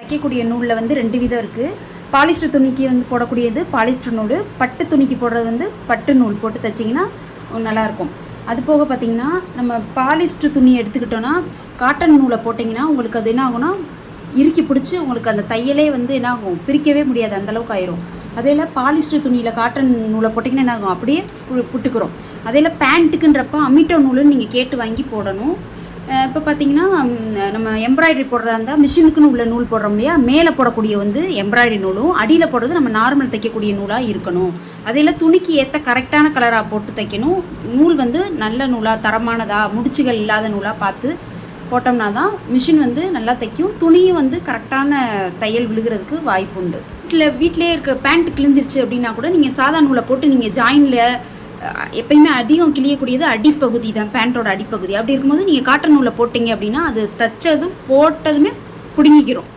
தைக்கக்கூடிய நூலில் வந்து 2 விதம் இருக்குது. பாலிஸ்டர் துணிக்கு வந்து போடக்கூடியது பாலிஸ்டர் நூல், பட்டு துணிக்கு போடுறது வந்து பட்டு நூல் போட்டு தைச்சிங்கன்னா நல்லாயிருக்கும். அது போக பார்த்திங்கன்னா நம்ம பாலிஸ்டர் துணி எடுத்துக்கிட்டோன்னா காட்டன் நூலை போட்டிங்கன்னா உங்களுக்கு அது என்ன ஆகும்னா இறுக்கி பிடிச்சி உங்களுக்கு அந்த தையலே வந்து என்ன ஆகும், பிரிக்கவே முடியாது, அந்தளவுக்கு ஆயிரும். அதேல பாலிஸ்டர் துணியில் காட்டன் நூலை போட்டிங்கன்னா என்ன ஆகும், அப்படியே புட்டுக்கிறோம். அதேல பேண்ட்டுக்குன்றப்ப அமிட்டோ நூலுன்னு நீங்கள் கேட்டு வாங்கி போடணும். இப்போ பார்த்தீங்கன்னா நம்ம எம்ப்ராய்டரி போடுறதா இருந்தால் மிஷினுக்குன்னு உள்ள நூல் போடுறோம் இல்லையா, மேலே போடக்கூடிய வந்து எம்ப்ராய்டரி நூலும் அடியில் போடுறது நம்ம நார்மல் தைக்கக்கூடிய நூலாக இருக்கணும். அதில் துணிக்கு ஏற்ற கரெக்டான கலராக போட்டு தைக்கணும். நூல் வந்து நல்ல நூலாக தரமானதாக முடிச்சுகள் இல்லாத நூலாக பார்த்து போட்டோம்னா தான் மிஷின் வந்து நல்லா தைக்கும். துணியும் வந்து கரெக்டான தையல் விழுகிறதுக்கு வாய்ப்பு உண்டு. வீட்டிலே இருக்க பேண்ட் கிழிஞ்சிருச்சு அப்படின்னா கூட நீங்கள் சாதா நூலை போட்டு நீங்கள் ஜாயினில் எப்பயுமே அதிகம் கிளியக்கூடியது அடிப்பகுதி தான், பேண்ட்டோட அடிப்பகுதி. அப்படி இருக்கும்போது நீங்கள் காட்டன் நூலை போட்டிங்க அப்படின்னா அது தைச்சதும் போட்டதுமே பிடுங்கிக்கிறோம்.